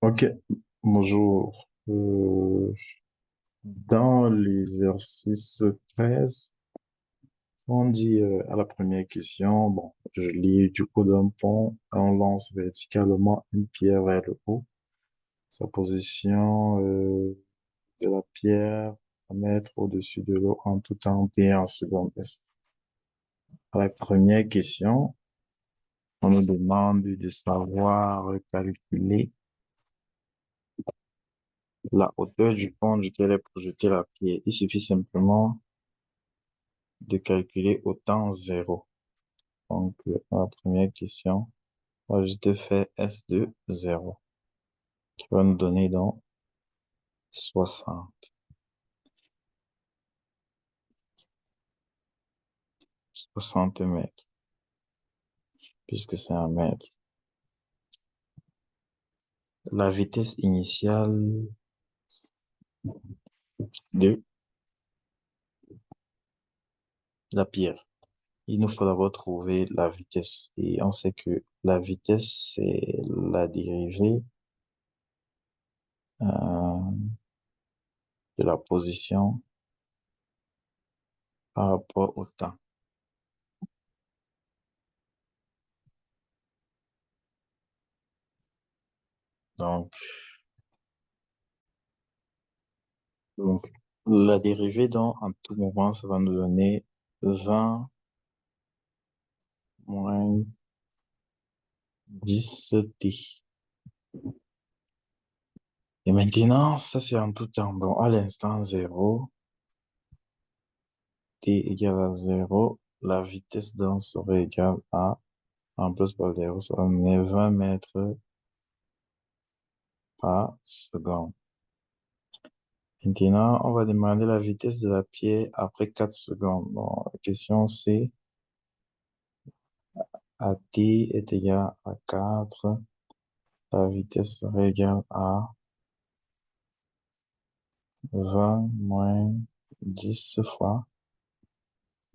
Ok, bonjour. Dans l'exercice 13, on dit à la première question, bon, je lis du haut d'un pont, on lance verticalement une pierre vers le haut. Sa position de la pierre à mettre au-dessus de l'eau en tout temps et en seconde. À la première question, on nous demande de savoir calculer la hauteur du pont duquel est projetée la pierre. Il suffit simplement de calculer au temps zéro. Donc, la première question, moi, je te fais S de zéro, qui va nous donner donc 60, 60 mètres, puisque c'est un mètre. La vitesse initiale de la pierre. Il nous faut d'abord trouver la vitesse. Et on sait que la vitesse, c'est la dérivée euh, de la position par rapport au temps. Donc, donc la dérivée, donc, en tout moment, ça va nous donner 20 moins 10t. Et maintenant, ça c'est en tout temps. Bon, à l'instant zéro, t égale à zéro, la vitesse donc serait égale à, en plus par zéro, ça va donner 20 mètres par seconde. Maintenant, on va demander la vitesse de la pierre après 4 secondes. Bon, la question c'est, à t est égal à 4, la vitesse serait égale à 20 moins 10 fois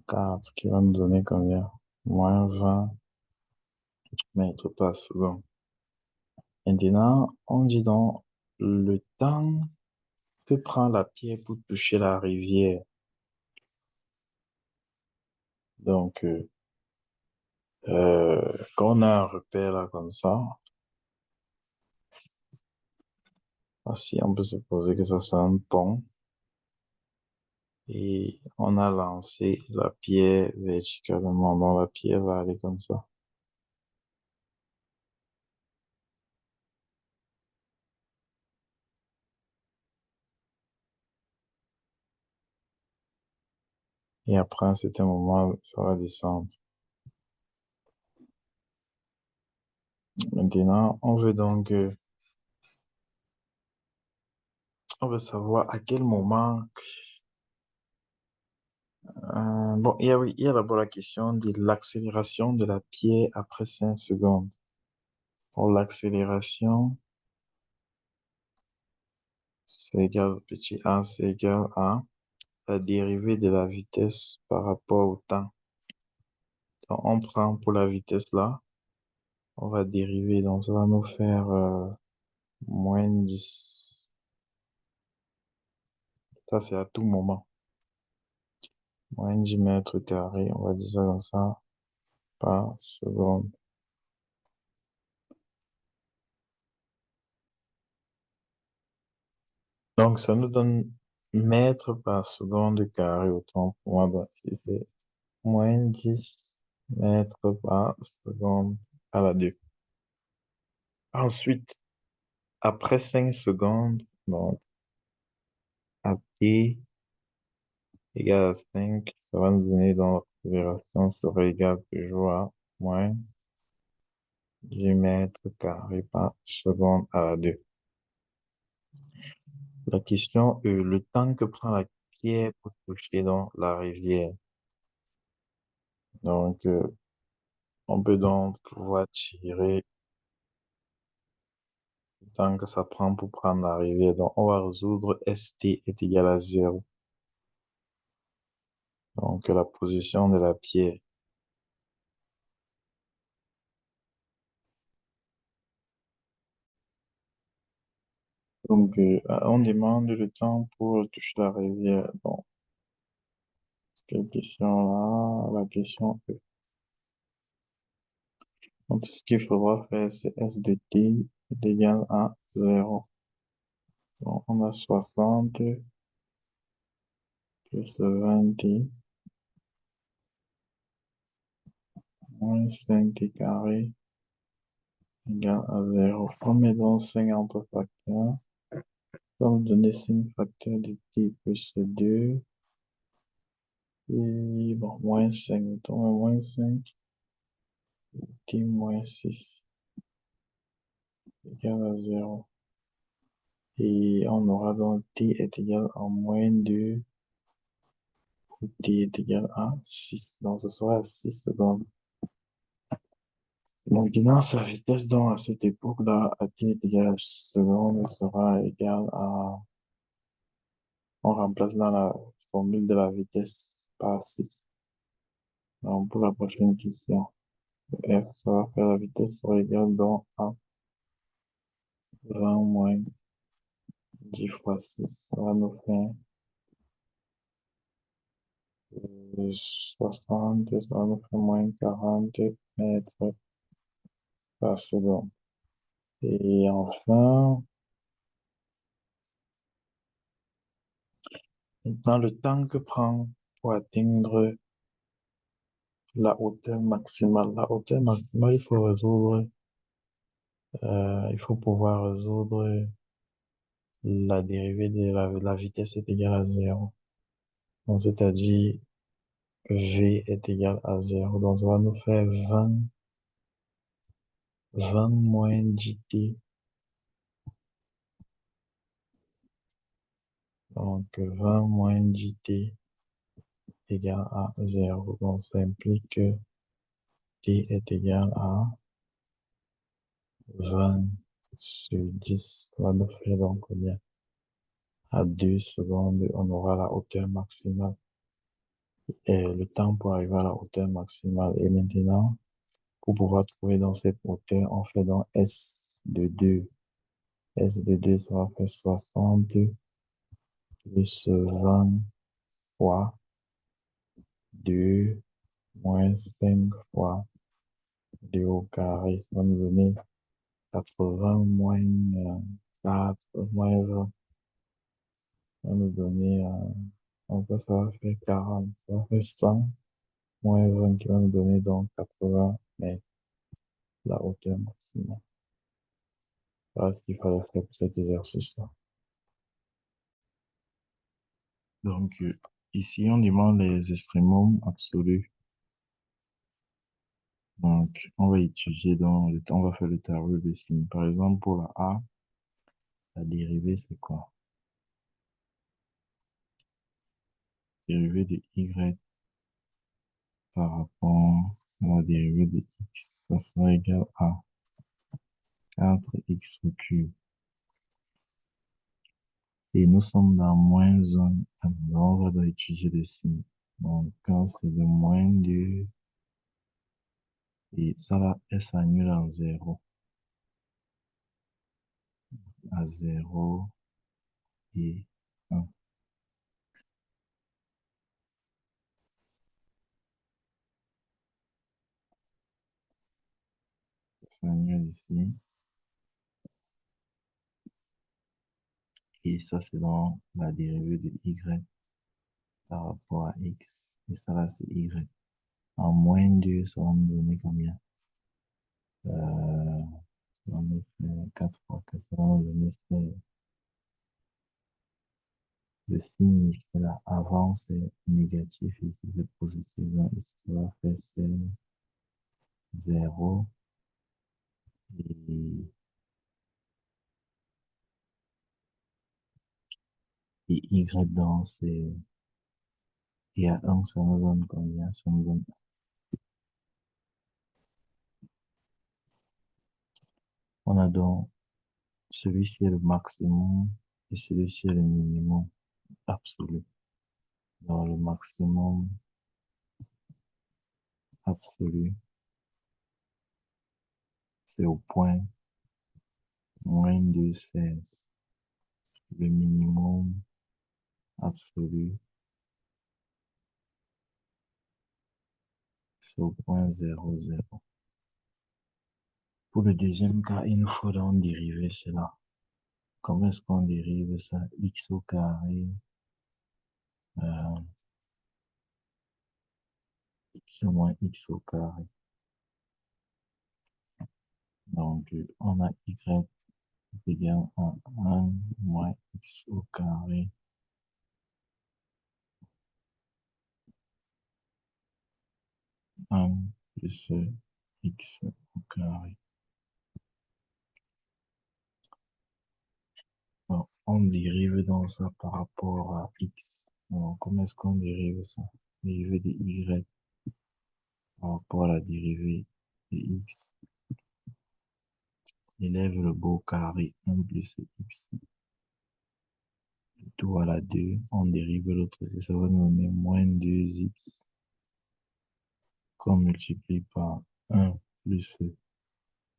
4, qui va nous donner combien? Moins 20 mètres par seconde. Maintenant, on dit donc le temps que prend la pierre pour toucher la rivière. Donc, quand on a un repère là comme ça, si on peut supposer que ça c'est un pont et on a lancé la pierre verticalement, donc la pierre va aller comme ça. Et après, à un certain moment, ça va descendre. Maintenant, on veut savoir à quel moment. Bon, oui, il y a d'abord la question de l'accélération de la pierre après 5 secondes. Pour l'accélération, c'est égal, petit a, c'est égal à la dérivée de la vitesse par rapport au temps. Donc, on prend pour la vitesse là, on va dériver, donc ça va nous faire moins 10. Ça, c'est à tout moment. Moins 10 mètres carrés, on va dire ça comme ça, par seconde. Donc, ça nous donne mètres par seconde carré, autant pour moi. Donc, si c'est moins 10 mètres par seconde à la 2. Ensuite, après 5 secondes, donc à t égale à 5, ça va nous donner donc l'accélération serait égale toujours à moins 10 mètres carrés par seconde à la 2. La question est le temps que prend la pierre pour toucher dans la rivière. Donc, on peut donc pouvoir tirer le temps que ça prend pour prendre la rivière. Donc, on va résoudre ST est égal à 0. Donc, la position de la pierre. Donc, on demande le temps pour toucher la rivière. Bon, quelle question là? La question E. Donc, ce qu'il faudra faire, c'est S de t est égal à 0. Donc, on a 60 plus 20t moins 5t carré égale à 0. On met donc 5 entre facteurs. On va nous donner 5 facteurs de t plus 2. Et bon, moins 5. Donc, moins 5 t moins 6 égale à 0. Et on aura donc t est égal à moins 2 où t est égal à 6. Donc, ce sera à 6 secondes. Maintenant, sa vitesse donc à cette époque-là, à t est égal à 6 secondes, sera égal à... On remplace dans la formule de la vitesse par 6. Donc, pour la prochaine question, f, ça va faire la vitesse sera égale donc à 20 moins 10 fois 6. Ça va nous faire 60, ça va nous faire moins 40 mètres par seconde. Et enfin, dans le temps que prend pour atteindre la hauteur maximale, il faut résoudre, il faut pouvoir résoudre la dérivée de la vitesse est égale à 0. Donc, c'est-à-dire v est égal à 0. Donc, ça va nous faire 20 moins 10t. Donc, 20 moins 10t égale à 0. Donc, ça implique que t est égal à 20 sur 10. Ça va nous faire donc combien? À 2 secondes, on aura la hauteur maximale et le temps pour arriver à la hauteur maximale. Et maintenant, pour pouvoir trouver dans cette hauteur, on fait dans S de 2. S de 2, ça va faire 60 plus 20 fois 2 moins 5 fois 2 au carré. Ça va nous donner 80 moins 4 moins 20. Ça va nous donner, enfin, ça va faire 40. Ça va faire 100 moins 20 qui va nous donner donc 80 mètres, la hauteur maximale. Voilà ce qu'il fallait faire pour cet exercice-là. Donc, ici, on demande les extrémums absolus. Donc, on va étudier on va faire le tableau des signes. Par exemple, pour la A, la dérivée, c'est quoi? Dérivée de Y par rapport à la dérivée de X, ça sera égal à 4x au cube. Et nous sommes dans moins 1, alors on va étudier les signes. Donc, quand c'est de moins 2, et ça là, elle s'annule en 0. À 0 et 1. Ça s'annule ici. Et ça, c'est dans la dérivée de Y par rapport à X. Et ça là, c'est Y. En moins 2, ça va me donner combien? Ça va me faire 4 fois 4, ça va me donner le signe là. Avant, c'est négatif, ici, c'est positif. Donc, ici, ça va faire c'est 0. Et Y dans, c'est, et à 1, ça me donne combien? Ça me donne... On a donc, celui-ci est le maximum et celui-ci est le minimum absolu. Dans le maximum absolu, c'est au point moins 2,16. le minimum absolu sur 0,00. Pour le deuxième cas, il nous faudra en dériver cela. Comment est-ce qu'on dérive ça? X au carré, euh, x moins x au carré. Donc, on a y égale à 1 moins x au carré, 1 plus x au carré. Donc, on dérive dans ça par rapport à x. Alors, comment est-ce qu'on dérive ça? Dérivée de y par rapport à la dérivée de x. Élève le beau carré 1 plus x tout à la 2. On dérive l'autre, ça va nous donner moins 2x qu'on multiplie par 1 plus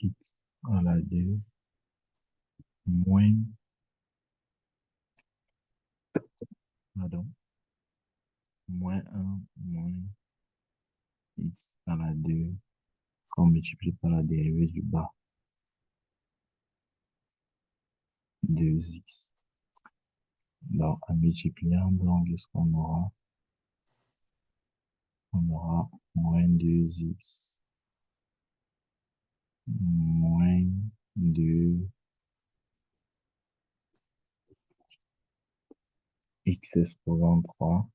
x à la 2 moins, pardon, moins 1 moins x à la 2 qu'on multiplie par la dérivée du bas, 2x. Donc, en multipliant, donc, qu'est-ce qu'on aura? On aura moins 2x moins 2 x exposant 3.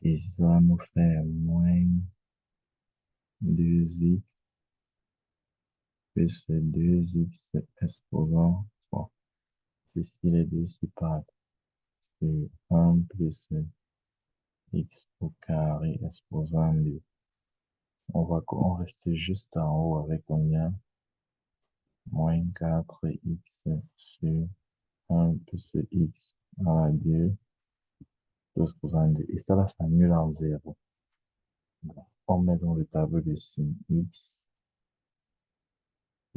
Et ça va nous faire moins 2x plus 2x exposant 3. C'est ce qui les deux séparent. C'est 1 plus x au carré exposant 2. On reste juste en haut avec combien? Moins 4x sur 1 plus x à la 2 exposant 2. Et ça, là, ça annule en 0. On met dans le tableau de signe x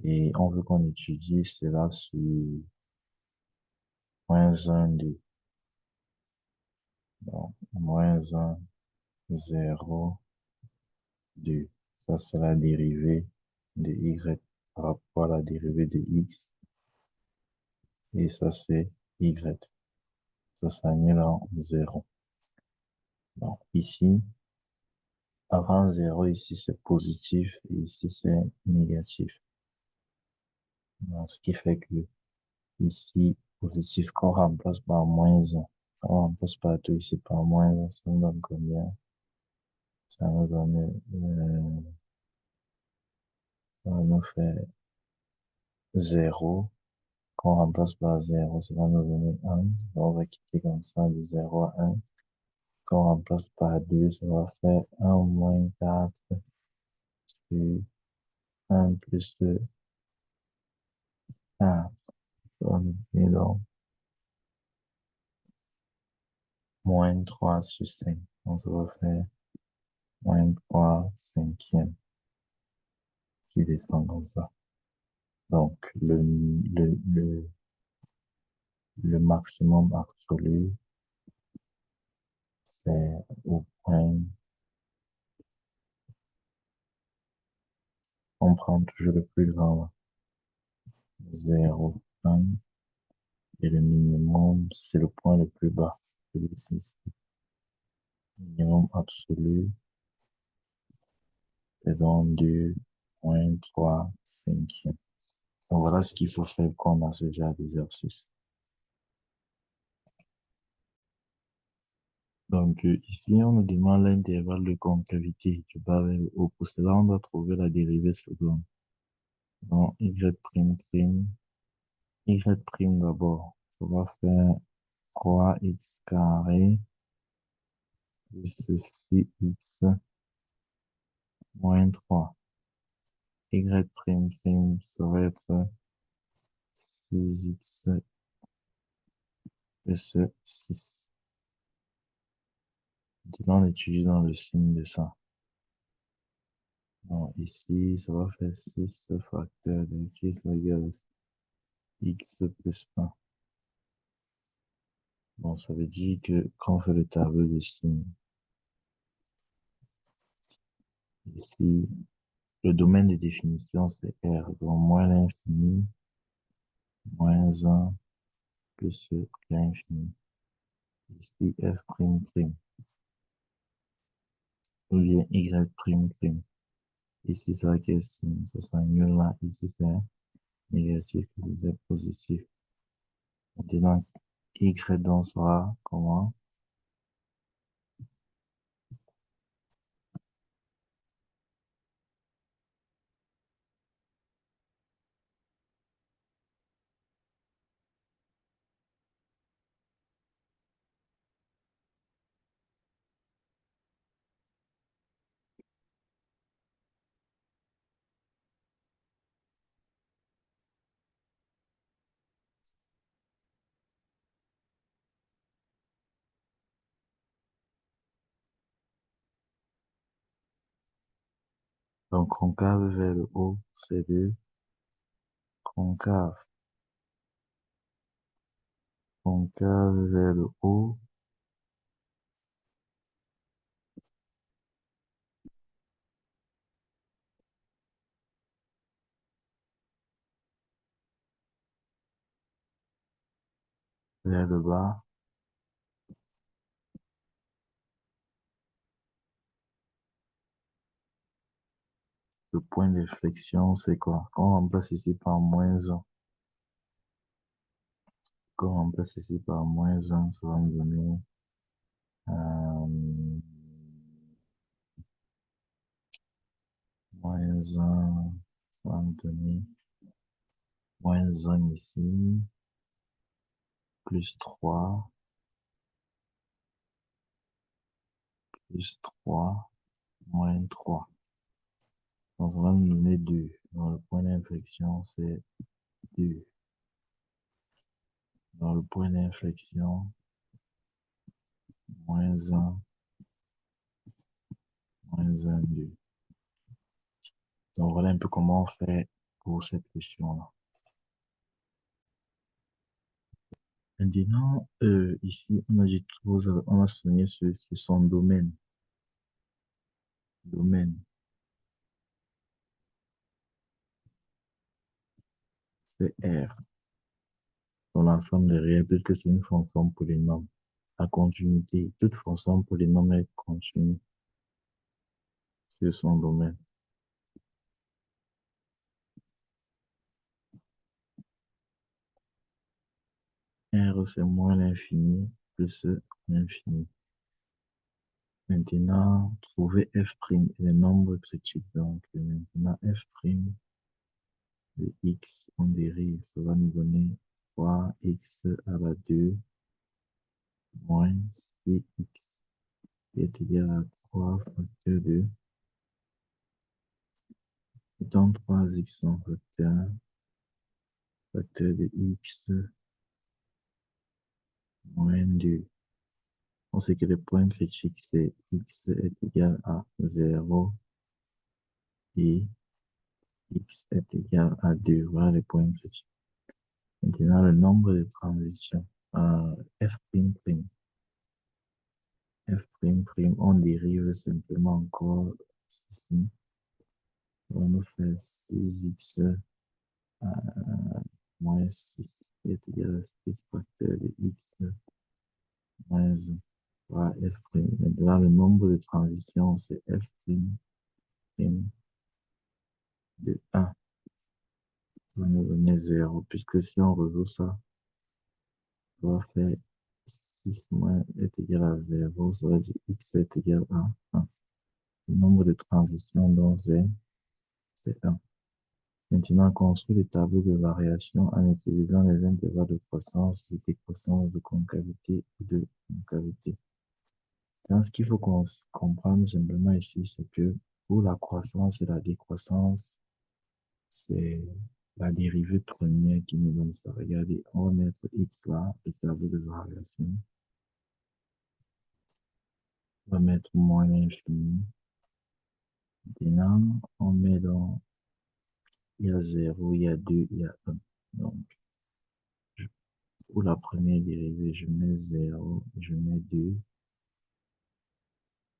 et on veut qu'on étudie cela sur moins 1, 2. Donc, moins 1, 0, 2. Ça, c'est la dérivée de y par rapport à la dérivée de x. Et ça, c'est y. Ça s'annule en 0. Donc, ici, avant 0, ici, c'est positif et ici, c'est négatif. Donc, ce qui fait que ici, positif qu'on remplace par moins 1. On remplace partout ici par moins 1. Ça nous donne combien? Ça nous donne, ça nous fait 0. Qu'on remplace par 0, ça va nous donner 1. On va quitter comme ça de 0 à 1. Qu'on remplace par 2, ça va faire 1 moins 4 sur 1 plus 4. Et donc, moins 3 sur 5. Donc, ça va faire moins 3 cinquièmes qui descend comme ça. Donc, le maximum absolu, c'est au point, on prend toujours le plus grand, 0, 1, et le minimum, c'est le point le plus bas, celui-ci, minimum absolu, c'est donc 2,3 cinquième. Donc, voilà ce qu'il faut faire quand on a ce genre d'exercice. Donc, ici, on nous demande l'intervalle de concavité du bas vers le haut. Pour cela, on doit trouver la dérivée seconde. Donc, y' d'abord. Ça va faire 3x carré plus 6x moins 3. Y', ça va être 6x plus 6. Maintenant, on étudie dans le signe de ça. Donc, ici, ça va faire 6 facteur de x égale x plus 1. Bon, ça veut dire que quand on fait le tableau de signes, ici, le domaine de définition, c'est R. Donc, moins l'infini, moins 1, plus l'infini. Ici, F prime prime. Ou bien Y prime prime. Ici, ça va être signe, ça s'annule là. Ici, c'est négatif, ici, c'est positif. Maintenant, Y donc sera comment? Donc, concave vers le haut, c'est 2. Concave. Concave vers le haut, vers le bas. Le point de flexion, c'est quoi? Quand on remplace ici par moins 1, quand on remplace ici par moins 1, ça va me donner moins 1, ça va me donner moins 1 ici, plus 3, plus 3, moins 3. Donc, ça va me donner 2. Donc, le point d'inflexion, c'est 2. Dans le point d'inflexion, moins 1, moins 1, 2. Donc, voilà un peu comment on fait pour cette question-là. Maintenant, ici, on a dit on a souligné sur son domaine. Domaine, c'est R. Dans l'ensemble des réels, puisque c'est une fonction polynôme. À continuité, toute fonction polynôme est continue sur son domaine. R, c'est moins l'infini plus l'infini. Maintenant, trouver f' et les nombres critiques. Donc, maintenant, f' de x, on dérive, ça va nous donner 3x à la 2 moins 6x est égal à 3 facteur de, étant 3x en facteur de x moins 2. On sait que le point critique, c'est x est égal à 0 et x est égal à 2. Voilà le point critique. Maintenant, le nombre de transitions, f'', f'', on dérive simplement encore ceci. On va nous faire 6x moins 6 est égal à 6 facteur de x moins 1. Voilà, f'. Maintenant, le nombre de transitions, c'est f' de 1. On va nous donner 0, puisque si on résout ça, on va faire 6 moins est égal à 0, ça va dire x est égal à 1. Le nombre de transitions, donc, c'est 1. Maintenant, construit le tableau de variation en utilisant les intervalles de croissance, de décroissance, de concavité et de concavité. Donc, ce qu'il faut comprendre simplement ici, c'est que pour la croissance et la décroissance, c'est la dérivée première qui nous donne ça. Regardez, on va mettre x là, le tableau de variation. On va mettre moins l'infini. Maintenant, on met dans, il y a 0, il y a 2, il y a 1. Donc, Pour la première dérivée, je mets 0, je mets 2.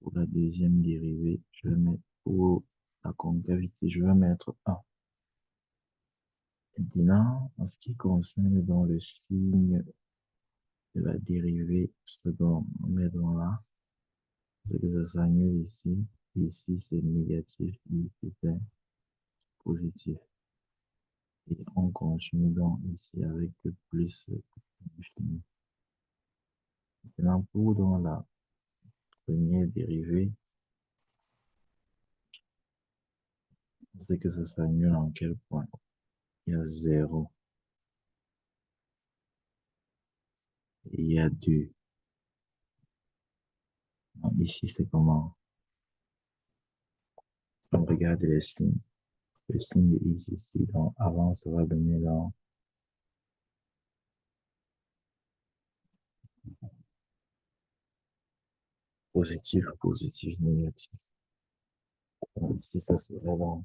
Pour la deuxième dérivée, je vais mettre, pour la concavité, je vais mettre 1. Maintenant, en ce qui concerne dans le signe de la dérivée seconde, on met dans là, c'est que ça s'annule ici. Ici, c'est négatif, ici, c'est positif. Et on continue donc ici avec le plus infini. Maintenant, pour dans la première dérivée, c'est que ça s'annule en quel point? Il y a 0. Et il y a 2. Donc, ici, c'est comment? On regarde les signes. Le signe de X ici, donc avant, ça va donner dans positif, positif, négatif. Donc, ici, ça serait dans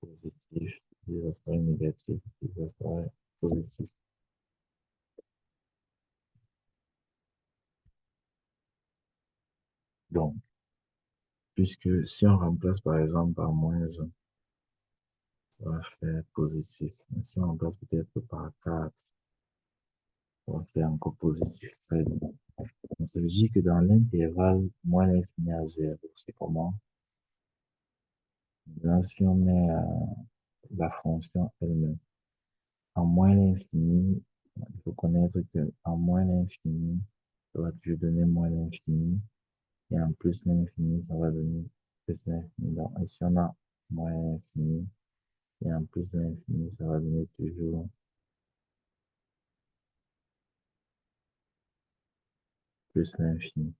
positif, ici, ça serait négatif, ici, ça serait positif. Donc, puisque si on remplace par exemple par moins 1, ça va faire positif. Mais si on remplace peut-être par 4, ça va faire encore positif. Très bien. Donc, ça veut dire que dans l'intervalle moins l'infini à 0, c'est comment? Là, si on met la fonction elle-même en moins l'infini, il faut connaître que en moins l'infini, ça va toujours donner moins l'infini. Et en plus l'infini, ça va donner plus l'infini. Donc, ici, on a moins l'infini. Et en plus l'infini, ça va donner toujours plus l'infini.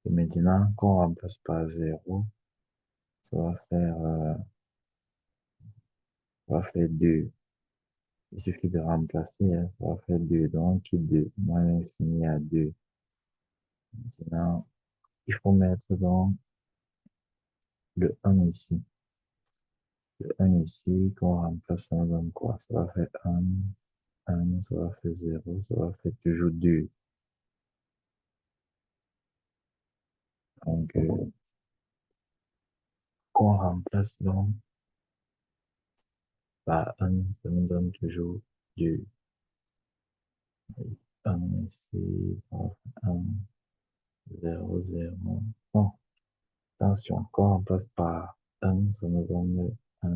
Et maintenant, quand on remplace par 0, ça va faire 2. Il suffit de remplacer, hein, ça va faire 2. Donc, 2 moins l'infini à 2. Maintenant, il faut mettre donc le 1 ici. Le 1 ici, quand on remplace, ça donne quoi? Ça va faire 1, ça va faire 0, ça va faire toujours 2. Donc, quand on remplace donc par 1, ça nous donne toujours 2. 1 ici, ça va faire 1, 0, 0. Bon, attention, quand on remplace par 1, ça nous donne 1,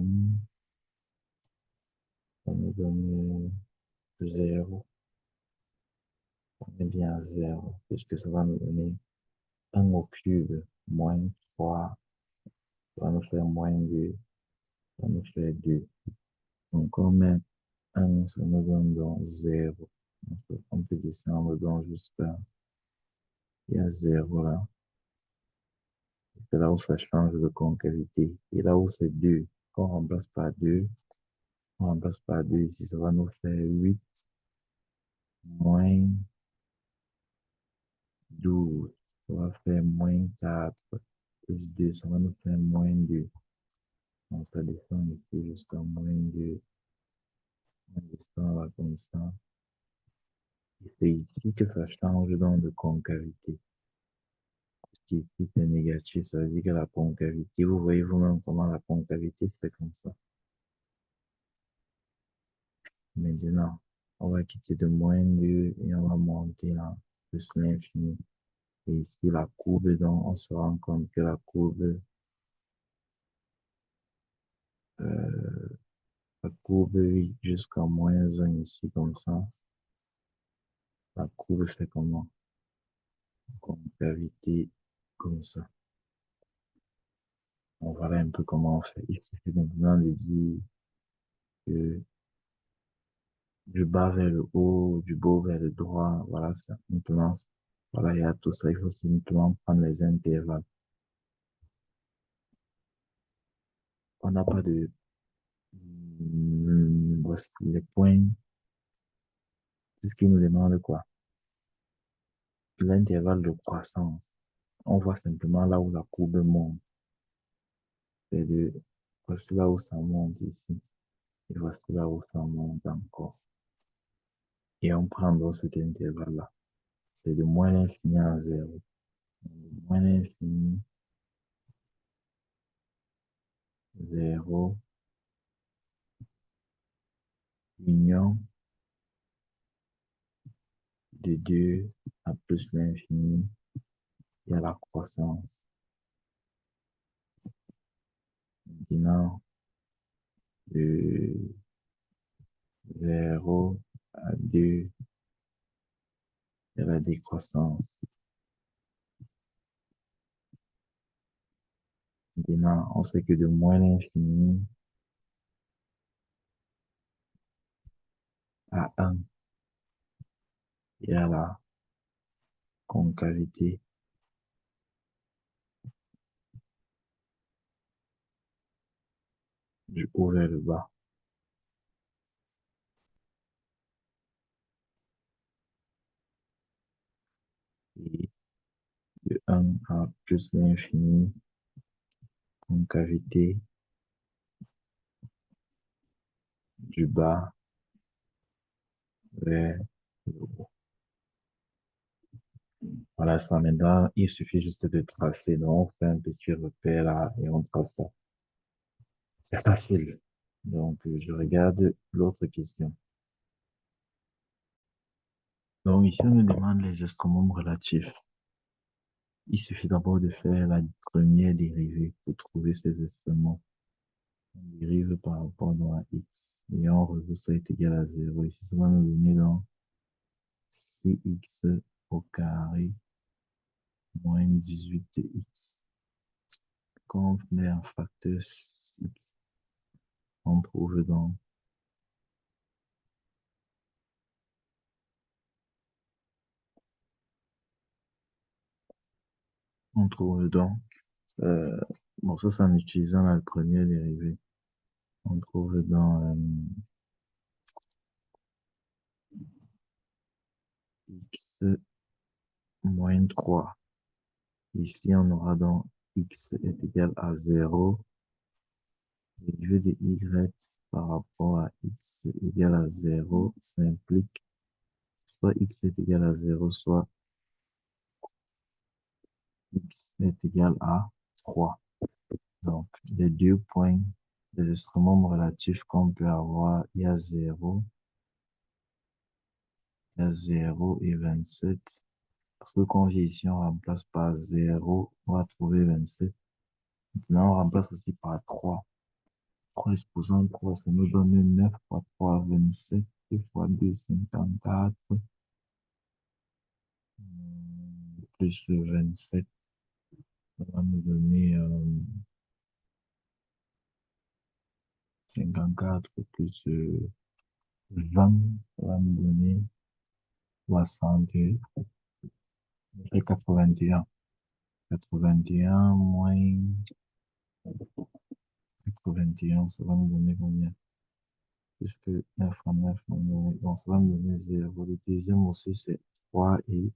ça nous donne 0. On est bien à 0, puisque ça va nous donner 1 au cube, moins 3, ça va nous faire moins 2, ça va nous fait 2. Donc, on met 1, ça nous donne donc 0. On peut descendre donc jusqu'à, il y a 0 là. C'est là où ça change de concavité. Et là où c'est 2, quand on remplace par 2 ici, ça va nous faire 8 moins 12. Ça va faire moins 4 plus 2, ça va nous faire moins 2. Donc, ça descend ici jusqu'à moins 2. On descend là comme ça. Et c'est ici que ça change donc de concavité. Ici, c'est négatif, ça veut dire que la concavité, vous voyez vous-même comment la concavité fait comme ça. Maintenant, on va quitter de moins 2 et on va monter à plus l'infini. Et ici, la courbe, donc, on se rend compte que la courbe, oui, jusqu'à moins 1 ici, comme ça. La courbe fait comment? Concavité, comme ça. On voilà un peu comment on fait. Il suffit maintenant de dire que du bas vers le haut, du bas vers le droit, voilà ça. Maintenant, voilà, il y a tout ça. Il faut simplement prendre les intervalles. On n'a pas de, voici les points. C'est ce qui nous demande quoi? L'intervalle de croissance. On voit simplement là où la courbe monte. C'est de, voici là où ça monte ici. Et voici là où ça monte encore. Et on prend dans cet intervalle-là. C'est de moins l'infini à zéro. De moins l'infini, zéro, union de 2 à plus l'infini et à la croissance. Maintenant, de zéro à 2 et à la décroissance. Maintenant, on sait que de moins l'infini à un et à la concavité du haut vers le bas. Et de un à plus l'infini, concavité du bas vers le haut. Voilà ça. Maintenant, il suffit juste de tracer. Donc, on fait un petit repère là et on trace ça. C'est facile. Donc, je regarde l'autre question. Donc, ici, on nous demande les instruments relatifs. Il suffit d'abord de faire la première dérivée pour trouver ces instruments. On dérive par rapport à x et on résout ça est égal à 0. Ici, ça va nous donner donc 6x au carré moins 18 de x. Quand on met un facteur 6, on trouve donc on trouve donc, euh, bon, ça c'est en utilisant la première dérivée. On trouve dans x moins 3. Ici, on aura donc x est égal à 0. Dérivé de y par rapport à x égal à 0, ça implique soit x est égal à 0, soit x est égal à 3. Donc, les deux points des instruments relatifs qu'on peut avoir, il y a 0 et 27. Parce que quand on vient ici, on remplace par 0, on va trouver 27. Maintenant, on remplace aussi par 3. 3 exposant 3, ça nous donne 9 fois 3, 27, 2 fois 2, 54, plus 27, ça va nous donner 54 plus 20, ça va nous donner 60, et 81. 81 moins 81, ça va nous donner combien? Puisque 9 fois 9, donc ça va nous donner 0. Le deuxième aussi, c'est 3 et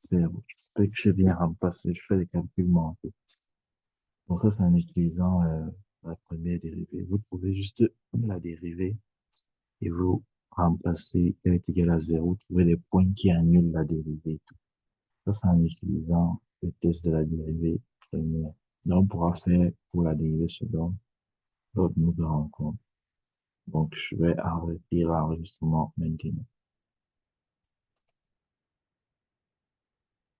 0. J'espère que j'ai bien remplacé, je fais les calculs mentaux. Donc ça, c'est en utilisant la première dérivée. Vous trouvez juste la dérivée et vous remplacez R est égal à 0, trouvez les points qui annulent la dérivée et tout. Ça, c'est en utilisant le test de la dérivée première. Donc, on pourra faire pour la dérivée seconde lors de nos rencontres. Donc, je vais arrêter l'enregistrement maintenant.